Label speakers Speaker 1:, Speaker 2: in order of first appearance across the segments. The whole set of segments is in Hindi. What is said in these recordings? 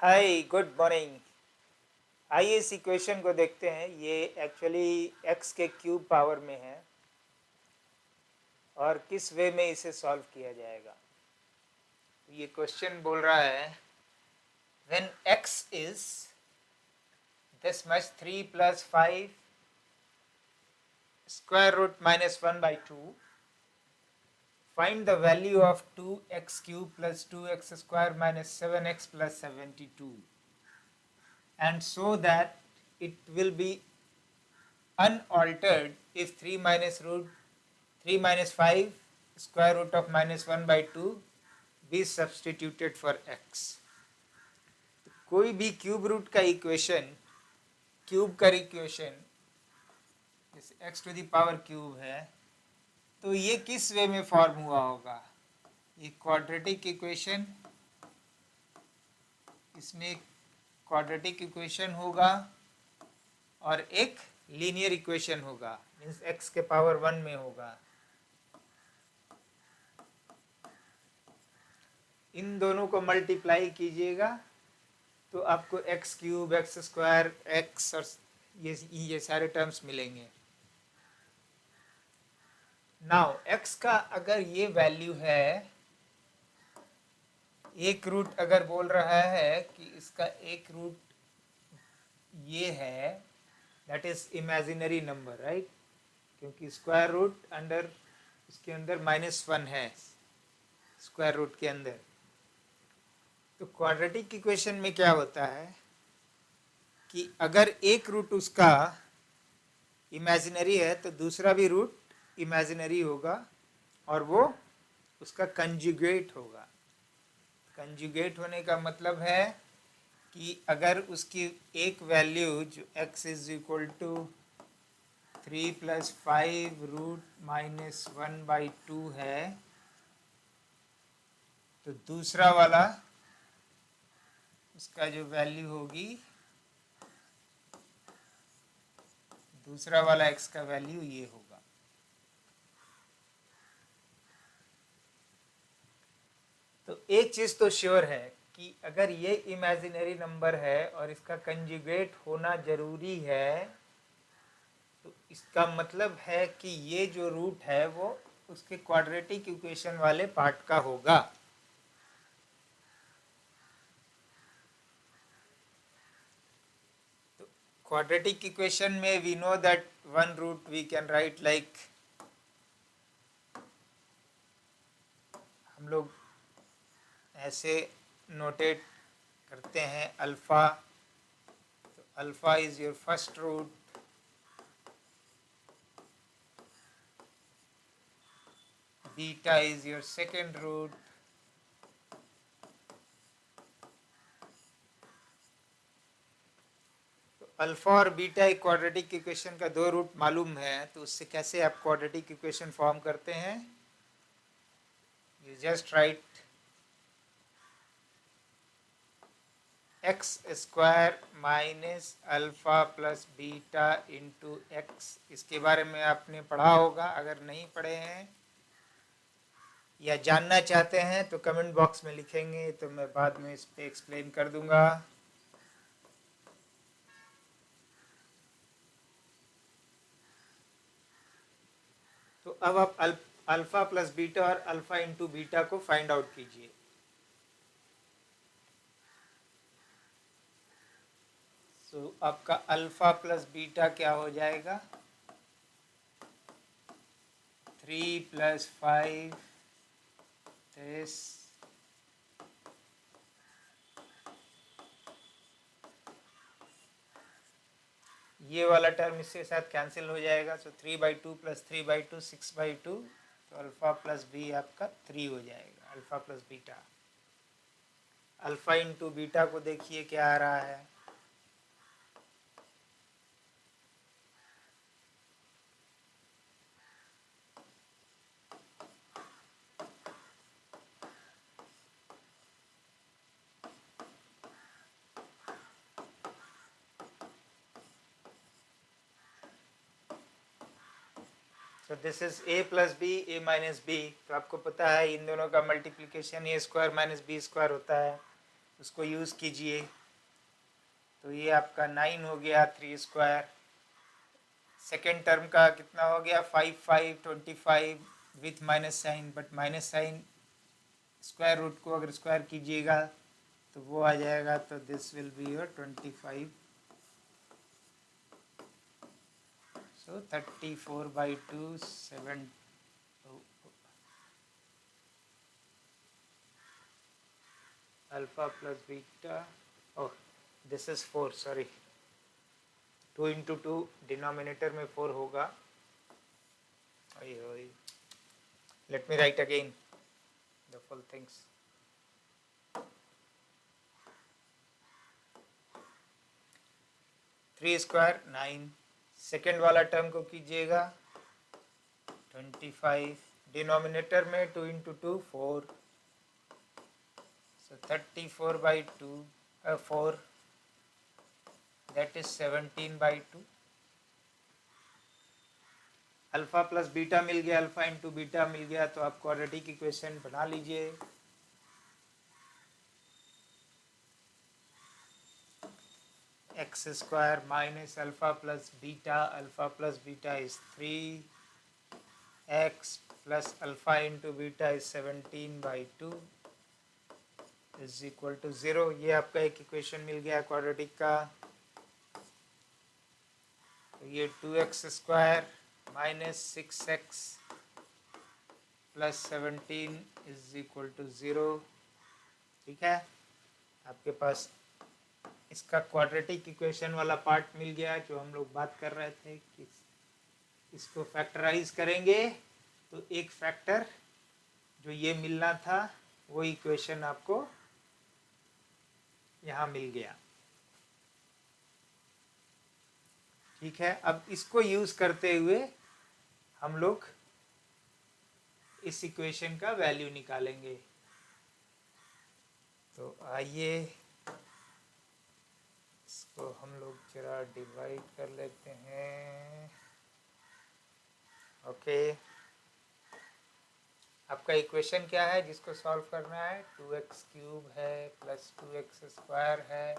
Speaker 1: हाय, गुड मॉर्निंग। आइए इस इक्वेशन को देखते हैं। ये एक्चुअली x के क्यूब पावर में है और किस वे में इसे सॉल्व किया जाएगा। ये क्वेश्चन बोल रहा है when x is this much 3 + 5 square root -1/2, find the value of 2x³ + 2x² - 7x + 72, and so that it will be unaltered if 3 minus 5 square root of -1/2 be substituted for x। कोई भी क्यूब रूट का इक्वेशन, क्यूब का इक्वेशन जैसे x to the power cube है, तो ये किस वे में फॉर्म हुआ होगा? ये क्वाड्रेटिक इक्वेशन, इसमें क्वाड्रेटिक इक्वेशन होगा और एक लीनियर इक्वेशन होगा, मीन्स x के पावर 1 में होगा। इन दोनों को मल्टीप्लाई कीजिएगा तो आपको x³ x² x और ये सारे टर्म्स मिलेंगे। नाउ x का अगर ये वैल्यू है, एक रूट अगर बोल रहा है कि इसका एक रूट ये है, that is imaginary number, right? क्योंकि स्क्वायर रूट अंडर, इसके अंदर -1 है स्क्वायर रूट के अंदर। तो क्वाड्रेटिक इक्वेशन में क्या होता है कि अगर एक रूट उसका इमेजिनरी है तो दूसरा भी रूट इमेजिनरी होगा और वो उसका कंजुगेट होगा। कंजुगेट होने का मतलब है कि अगर उसकी एक वैल्यू जो x is equal to 3 + 5 root -1/2 है, तो दूसरा वाला उसका जो वैल्यू होगी, दूसरा वाला x का वैल्यू ये होगा। तो एक चीज तो श्योर है कि अगर ये इमेजिनरी नंबर है और इसका कंजुगेट होना जरूरी है, तो इसका मतलब है कि ये जो रूट है वो उसके क्वाड्रेटिक इक्वेशन वाले पार्ट का होगा। तो क्वाड्रेटिक इक्वेशन में we know that one root we can write like, हम लोग ऐसे नोटेट करते हैं अल्फा। तो alpha is your first root, beta is your second root, alpha और बीटा एक क्वाड्रेटिक इक्वेशन का दो रूट मालूम है, तो उससे कैसे आप क्वाड्रेटिक इक्वेशन फॉर्म करते हैं? You just right x² minus alpha plus beta into x. इसके बारे में आपने पढ़ा होगा, अगर नहीं पढ़े हैं या जानना चाहते हैं तो कमेंट बॉक्स में लिखेंगे, तो मैं बाद में इस पे एक्सप्लेन कर दूंगा। तो अब आप अल्फा प्लस बीटा और अल्फा इंटू बीटा को फाइंड आउट कीजिए। तो आपका अल्फा प्लस बीटा क्या हो जाएगा? 3 + 5 this, ये वाला टर्म इसके साथ कैंसिल हो जाएगा। तो 3/2 + 3/2 6/2, तो अल्फा प्लस बी आपका 3 हो जाएगा, alpha plus beta. Alpha into beta को देखिए क्या आ रहा है। तो this is a + b, a - b। तो आपको पता है इन दोनों का मल्टीप्लिकेशन a² - b² होता है। उसको यूज़ कीजिए। तो ये आपका 9 हो गया 3 स्क्वायर। सेकेंड टर्म का कितना हो गया 5 5 25 with minus sign, but minus sign square root को अगर स्क्वायर कीजिएगा तो वो आ जाएगा, तो this will be your 25। So 34/2 7 alpha plus beta, oh this is 4, sorry 2 into 2 denominator में 4 होगा। Let me write again the full things. 3 square 9, second वाला टर्म को कीजिएगा 25, डिनोमिनेटर में 2 into 2 4, so 34/2 4, that is 17/2। Alpha plus beta मिल गया, अल्फा इंटू बीटा मिल गया, तो आप क्वाड्रेटिक इक्वेशन बना लीजिए। X square minus alpha plus beta is 3, x plus alpha into beta is 17/2 is equal to 0। ये आपका एक इक्वेशन मिल गया क्वाड्रेटिक का। तो ये 2x square minus 6x plus 17 is equal to 0। ठीक है, आपके पास इसका क्वाड्रेटिक इक्वेशन वाला पार्ट मिल गया जो हम लोग बात कर रहे थे कि इसको फैक्टराइज करेंगे तो एक फैक्टर जो ये मिलना था वो इक्वेशन आपको यहाँ मिल गया। ठीक है, अब इसको यूज करते हुए हम लोग इस इक्वेशन का वैल्यू निकालेंगे। तो आइए इसको हम लोग जरा डिवाइड कर लेते हैं। ओके, आपका इक्वेशन क्या है जिसको सॉल्व करना है? 2x क्यूब है प्लस 2x स्क्वायर है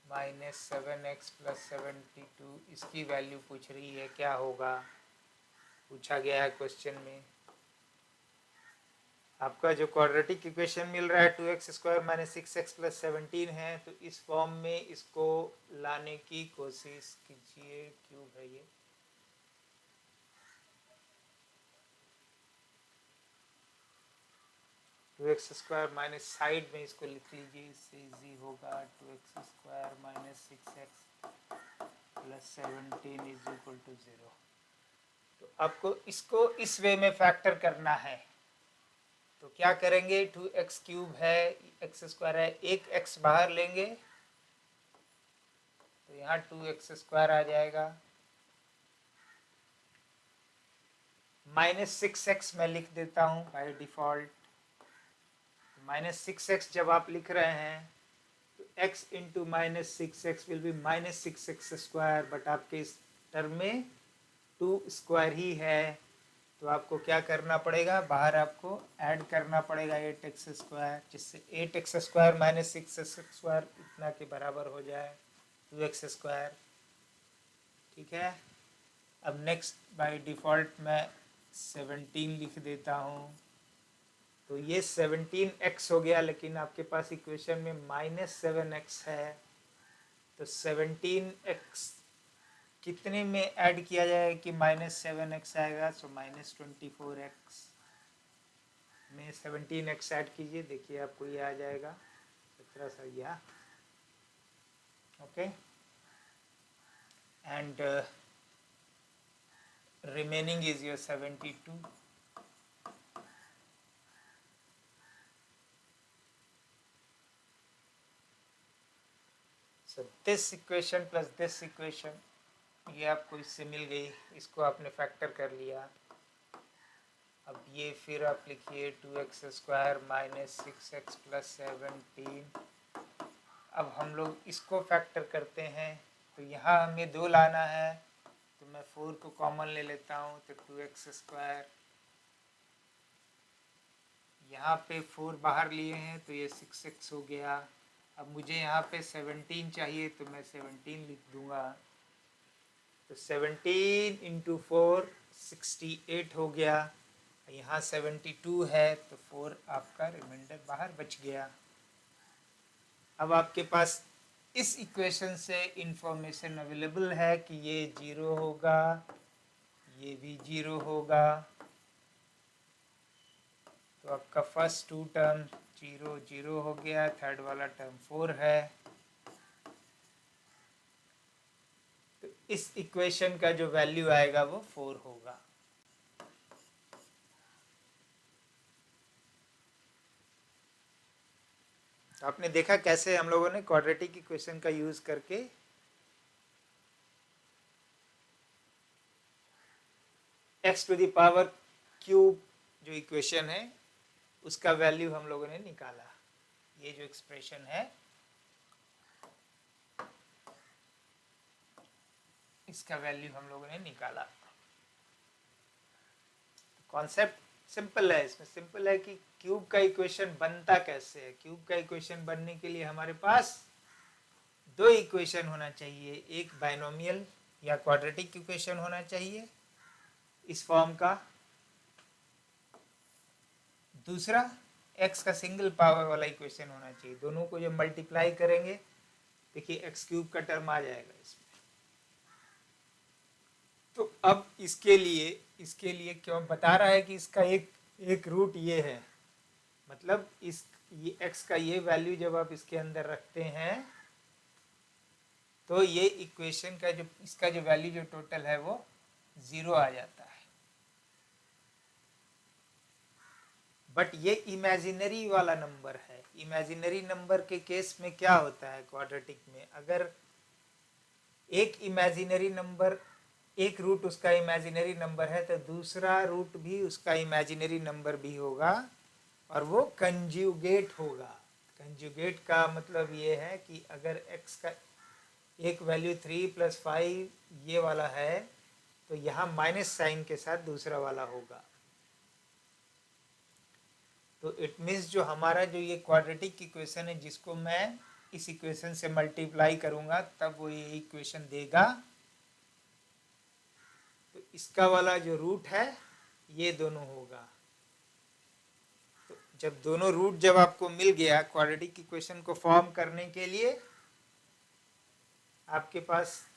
Speaker 1: माइनस 7x प्लस 72। इसकी वैल्यू पूछ रही है, क्या होगा पूछा गया है क्वेश्चन में। आपका जो क्वाड्रेटिक इक्वेशन मिल रहा है 2x square minus 6x plus 17 है, तो इस फॉर्म में इसको लाने की कोशिश कीजिए। क्यूब है ये, two x square minus side में इसको लिख लीजिए, इससे इजी होगा। 2x square minus 6x plus 17 is equal to 0। तो आपको इसको इस वे में फैक्टर करना है। तो क्या करेंगे, 2x क्यूब है, एक्स स्क्वायर है, एक x बाहर लेंगे तो यहाँ 2x स्क्वायर आ जाएगा। माइनस 6x मैं लिख देता हूँ बाय डिफॉल्ट। माइनस 6x जब आप लिख रहे हैं तो x into minus 6x will be minus 6x square, but आपके इस टर्म में 2 स्क्वायर ही है, तो आपको क्या करना पड़ेगा, बाहर आपको ऐड करना पड़ेगा 8x स्क्वायर, जिससे 8x square minus 6x square इतना के बराबर हो जाए 2x स्क्वायर। ठीक है, अब नेक्स्ट बाय डिफ़ॉल्ट मैं 17 लिख देता हूँ। तो ये 17x हो गया, लेकिन आपके पास इक्वेशन में माइनस 7x है, तो 17x कितने में ऐड किया जाएगा कि माइनस 7x आएगा? सो माइनस 24x में 17x ऐड कीजिए, देखिए आपको ये आ जाएगा 17 सा या okay. And remaining is your 72। so this equation plus this equation ये आपको इससे मिल गई, इसको आपने फैक्टर कर लिया। अब ये फिर आप लिखिए 2x square minus 6x plus 17। अब हम लोग इसको फैक्टर करते हैं, तो यहाँ हमें 2 लाना है, तो मैं 4 को कॉमन ले लेता हूँ, तो 2x स्क्वायर, यहाँ पे 4 बाहर लिए हैं तो ये 6x हो गया, अब मुझे यहाँ पे 17 चाहिए तो मैं 17 लिख दूंगा। तो 17 इंटू 4 68 हो गया। यहाँ 72 है तो 4 आपका रिमाइंडर बाहर बच गया। अब आपके पास इस इक्वेशन से इंफॉर्मेशन अवेलेबल है कि ये 0 होगा, ये भी 0 होगा। तो आपका फर्स्ट टू टर्म 0 0 हो गया, थर्ड वाला टर्म 4 है। तो इस इक्वेशन का जो वैल्यू आएगा वो 4 होगा। तो आपने देखा कैसे हम लोगों ने क्वाड्रेटिक इक्वेशन का यूज करके x to the power cube जो इक्वेशन है उसका वैल्यू हम लोगों ने निकाला। ये जो एक्सप्रेशन है इसका वैल्यू हम लोगों ने निकाला। कॉन्सेप्ट सिंपल है, इसमें सिंपल है कि क्यूब का इक्वेशन बनता कैसे है। क्यूब का इक्वेशन बनने के लिए हमारे पास दो इक्वेशन होना चाहिए, एक बाइनोमियल या क्वाड्रेटिक इक्वेशन होना चाहिए इस फॉर्म का, दूसरा x का सिंगल पावर वाला इक्वेशन होना चाहिए। दोनों को जब मल्टीप्लाई करेंगे देखिए एक्स क्यूब का टर्म आ जाएगा इसमें। तो अब इसके लिए क्यों बता रहा है कि इसका एक रूट ये है, मतलब इस ये x का ये वैल्यू जब आप इसके अंदर रखते हैं तो ये इक्वेशन का जो इसका जो वैल्यू जो टोटल है वो 0 आ जाता है। बट ये इमेजिनरी वाला नंबर है। इमेजिनरी नंबर के केस में क्या होता है क्वाड्रेटिक में, अगर एक इमेजिनरी नंबर एक रूट उसका इमेजिनरी नंबर है तो दूसरा रूट भी उसका इमेजिनरी नंबर भी होगा और वो कंज्यूगेट होगा। कंज्यूगेट का मतलब ये है कि अगर x का एक वैल्यू 3 + 5 ये वाला है तो यहाँ माइनस साइन के साथ दूसरा वाला होगा। तो इट मीन्स जो हमारा जो ये क्वाड्रेटिक इक्वेशन है जिसको मैं इस इक्वेशन से मल्टीप्लाई करूंगा तब वो ये इक्वेशन देगा। तो इसका वाला जो रूट है ये दोनों होगा। तो जब दोनों रूट जब आपको मिल गया क्वाड्रेटिक इक्वेशन को फॉर्म करने के लिए आपके पास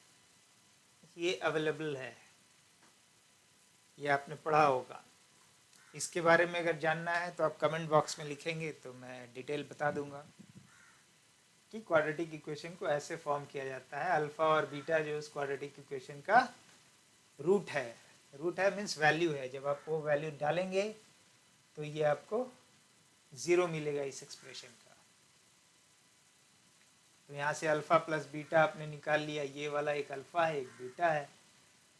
Speaker 1: ये अवेलेबल है, ये आपने पढ़ा होगा। इसके बारे में अगर जानना है तो आप कमेंट बॉक्स में लिखेंगे तो मैं डिटेल बता दूंगा कि क्वाड्रेटिक इक्वेशन को ऐसे फॉर्म किया जाता है। अल्फा और बीटा जो इस क्वाड्रेटिक इक्वेशन का रूट है, रूट है मीन्स वैल्यू है। जब आप वो वैल्यू डालेंगे तो ये आपको 0 मिलेगा इस एक्सप्रेशन का। तो यहाँ से अल्फा प्लस बीटा आपने निकाल लिया, ये वाला एक अल्फा है एक बीटा है,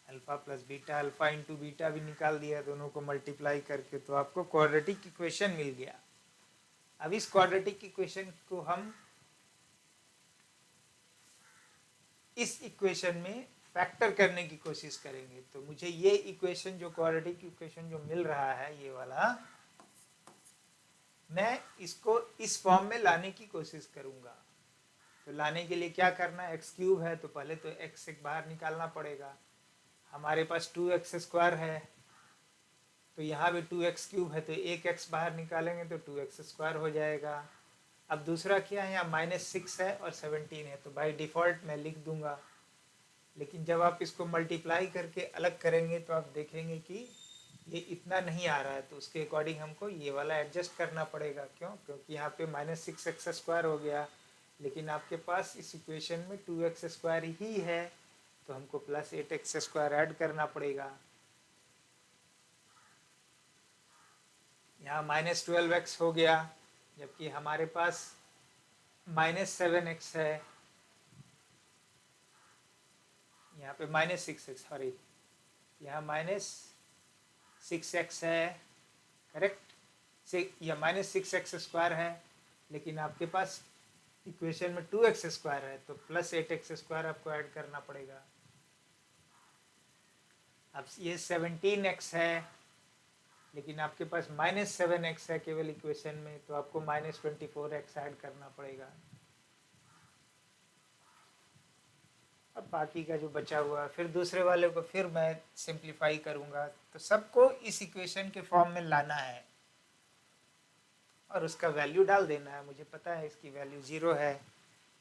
Speaker 1: alpha plus beta, alpha into beta भी निकाल दिया दोनों को मल्टीप्लाई करके, तो आपको क्वाड्रेटिक इक्वेशन मिल गया। अब इस क्वाड्रेटिक इक्वेशन को हम इस इक्वेशन में फैक्टर करने की कोशिश करेंगे। तो मुझे ये इक्वेशन जो क्वाड्रेटिक इक्वेशन जो मिल रहा है ये वाला, मैं इसको इस फॉर्म में लाने की कोशिश करूंगा। तो लाने के लिए क्या करना है, एक्स क्यूब है तो पहले तो एक्स एक बाहर निकालना पड़ेगा। हमारे पास 2x² है तो यहाँ भी 2x³ है तो एक x बाहर निकालेंगे तो 2x² हो जाएगा। अब दूसरा क्या है, यहाँ -6 है और 17 है तो बाय डिफ़ॉल्ट मैं लिख दूंगा। लेकिन जब आप इसको मल्टीप्लाई करके अलग करेंगे तो आप देखेंगे कि ये इतना नहीं आ रहा है, तो उसके अकॉर्डिंग हमको ये वाला एडजस्ट करना पड़ेगा। क्यों? क्योंकि यहाँ पे -6x² हो गया, लेकिन आपके पास इस इक्वेशन में 2x² ही है तो हमको +8x² ऐड करना पड़ेगा। यहाँ -12x हो गया जबकि हमारे पास -7x है, यहाँ पे -6x, सॉरी यहाँ -6x है, करेक्ट से या -6x² है, लेकिन आपके पास इक्वेशन में 2x² है तो +8x² आपको ऐड करना पड़ेगा। अब ये 17x है लेकिन आपके पास -7x है केवल इक्वेशन में, तो आपको -24x ऐड करना पड़ेगा। बाकी का जो बचा हुआ, फिर दूसरे वाले को फिर मैं सिंप्लीफाई करूँगा, तो सबको इस इक्वेशन के फॉर्म में लाना है और उसका वैल्यू डाल देना है। मुझे पता है इसकी वैल्यू 0 है,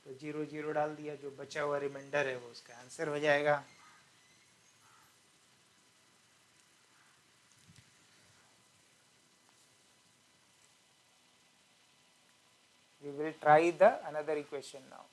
Speaker 1: तो 0 0 डाल दिया, जो बचा हुआ रिमाइंडर है वो उसका आंसर हो जाएगा। We will try the another equation now.